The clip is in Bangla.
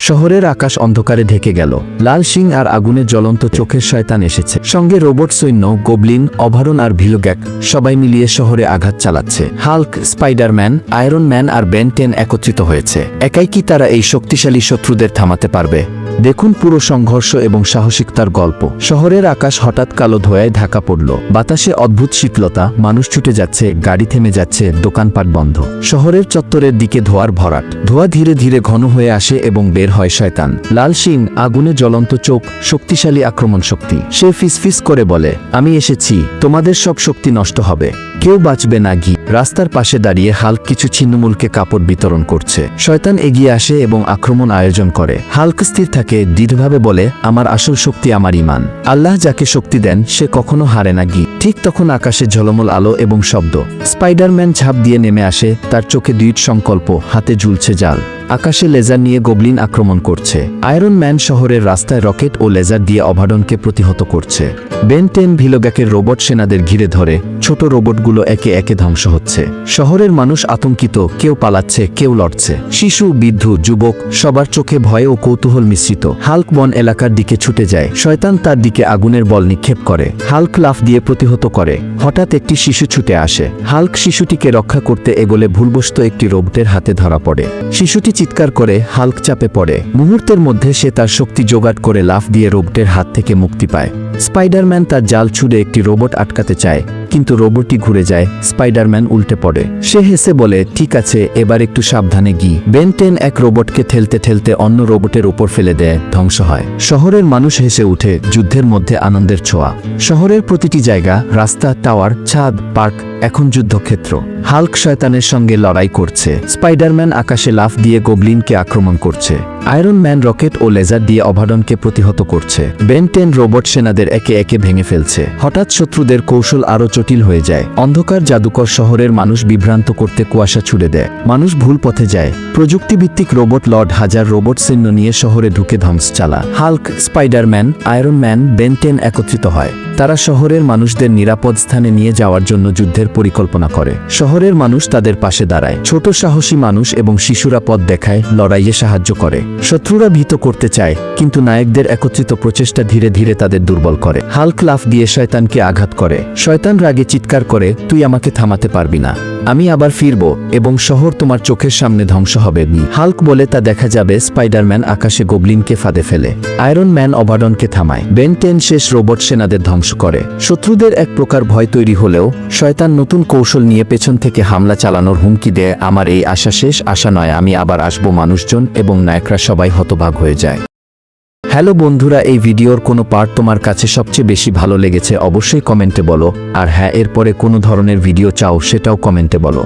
শহরের আকাশ অন্ধকারে ঢেকে গেল। লাল শিং আর আগুনে জ্বলন্ত চোখের শয়তান এসেছে, সঙ্গে রোবট সৈন্য, গোবলিন, অভারণ আর ভিলোগ্যাক, সবাই মিলিয়ে শহরে আঘাত চালাচ্ছে। হাল্ক, স্পাইডারম্যান, আয়রন ম্যান আর বেন 10 একত্রিত হয়েছে। একাই কি তারা এই শক্তিশালী শত্রুদের থামাতে পারবে? দেখুন পুরো সংঘর্ষ এবং সাহসিকতার গল্প। শহরের আকাশ হঠাৎ কালো ধোঁয়ায় ঢাকা পড়ল। বাতাসে অদ্ভুত শীতলতা, মানুষ ছুটে যাচ্ছে, গাড়ি থেমে যাচ্ছে, দোকানপাট বন্ধ। শহরের চত্বরের দিকে ধোঁয়ার ভরাট। ধোঁয়া ধীরে ধীরে ঘন হয়ে আসে এবং বের হয় শয়তান। লাল শিং, আগুনে জ্বলন্ত চোখ, শক্তিশালী আক্রমণ শক্তি। সে ফিসফিস করে বলে, আমি এসেছি, তোমাদের সব শক্তি নষ্ট হবে, কেউ বাঁচবে না। রাস্তার পাশে দাঁড়িয়ে হাল্ক কিছু ছিন্নমূলকে কাপড় বিতরণ করছে। শয়তান এগিয়ে আসে এবং আক্রমণ আয়োজন করে। হাল্ক স্থির থাকে, দৃঢ়ভাবে বলে, আমার আসল শক্তি আমার ঈমান। আল্লাহ যাকে শক্তি দেন সে কখনো হারে না। ঠিক তখন আকাশে ঝলমল আলো এবং শব্দ। স্পাইডারম্যান ঝাঁপ দিয়ে নেমে আসে, তার চোখে দৃঢ় সংকল্প, হাতে ঝুলছে জাল। আকাশে লেজার নিয়ে গোবলিন আক্রমণ করছে। আয়রন ম্যান শহরের রাস্তায় রকেট ও লেজার দিয়ে অভারণকে প্রতিহত করছে। বেন 10 ভিলোগ্যাকের রোবট সেনাদের ঘিরে ধরে। ছোট রোবটগুলো একে একে ধ্বংস হচ্ছে। শহরের মানুষ আতঙ্কিত, কেউ পালাচ্ছে, কেউ লড়ছে। শিশু, বৃদ্ধ, যুবক, সবার চোখে ভয় ও কৌতূহল মিশ্রিত। হাল্ক বন এলাকার দিকে ছুটে যায়। শয়তান তার দিকে আগুনের বল নিক্ষেপ করে। হাল্ক লাফ দিয়ে প্রতিহত করে। হঠাৎ একটি শিশু ছুটে আসে। হাল্ক শিশুটিকে রক্ষা করতে এগোলে ভুলবশত একটি রোবটের হাতে ধরা পড়ে। শিশুটি চিৎকার করে, হাল্ক চাপে পড়ে। মুহূর্তের মধ্যে সে তার শক্তি জোগাড় করে লাফ দিয়ে রোবটের হাত থেকে মুক্তি পায়। স্পাইডারম্যান তার জাল ছুঁড়ে একটি রোবট আটকাতে চায়, কিন্তু রোবটটি ঘুরে যায়। স্পাইডারম্যান উল্টে পড়ে। সে হেসে বলে, ঠিক আছে, এবার একটু সাবধানে। বেন 10 এক রোবটকে ঠেলতে ঠেলতে অন্য রোবটের উপর ফেলে দেয়, ধ্বংস হয়। শহরের মানুষ হেসে উঠে, যুদ্ধের মধ্যে আনন্দের ছোঁয়া। শহরের প্রতিটি জায়গা, রাস্তা, টাওয়ার, ছাদ, পার্ক এখন যুদ্ধক্ষেত্র। হাল্ক শয়তানের সঙ্গে লড়াই করছে। স্পাইডারম্যান আকাশে লাফ দিয়ে গোবলিনকে আক্রমণ করছে। আয়রন ম্যান রকেট ও লেজার দিয়ে অভারণকে প্রতিহত করছে। বেন 10 রোবট সেনাদের একে একে ভেঙে ফেলছে। হঠাৎ শত্রুদের কৌশল আরও জটিল হয়ে যায়। অন্ধকার জাদুকর শহরের মানুষ বিভ্রান্ত করতে কুয়াশা ছুড়ে দেয়। মানুষ ভুল পথে যায়। প্রযুক্তিভিত্তিক রোবট লর্ড হাজার রোবট সৈন্য নিয়ে শহরে ঢুকে ধ্বংস চালা। Hulk, Spiderman, iron man, Ben 10 একত্রিত হয়। তারা শহরের মানুষদের নিরাপদ স্থানে নিয়ে যাওয়ার জন্য যুদ্ধের পরিকল্পনা করে। শহরের মানুষ তাদের পাশে দাঁড়ায়। ছোট সাহসী মানুষ এবং শিশুরা পথ দেখায়, লড়াইয়ে সাহায্য করে। শত্রুরা ভীত করতে চায়, কিন্তু নায়কদের একত্রিত প্রচেষ্টা ধীরে ধীরে তাদের দুর্বল করে। হাল্ক লাফ দিয়ে শয়তানকে আঘাত করে। শয়তান রাগে চিৎকার করে, তুই আমাকে থামাতে পারবি না, আমি আবার ফিরব এবং শহর তোমার চোখের সামনে ধ্বংস হবে। হাল্ক বলে তা দেখা যাবে। স্পাইডারম্যান আকাশে গোবলিনকে ফাঁদে ফেলে। আয়রন ম্যান অভারণকে থামায়। বেন 10 শেষ রোবট সেনাদের ধ্বংস করে। শত্রুদের এক প্রকার ভয় তৈরি হলেও শয়তান নতুন কৌশল নিয়ে পেছন থেকে হামলা চালানোর হুমকি দেয়। আমার এই আশা শেষ আশা নয়, আমি আবার আসবো। মানুষজন এবং নায়করা সবাই হতবাক হয়ে যায়। হ্যালো বন্ধুরা, এই ভিডিওর কোনো পার্ট তোমার কাছে সবচেয়ে বেশি ভালো লেগেছে অবশ্যই কমেন্টে বলো। আর হ্যাঁ, এরপরে কোনো ধরনের ভিডিও চাও সেটাও কমেন্টে বলো।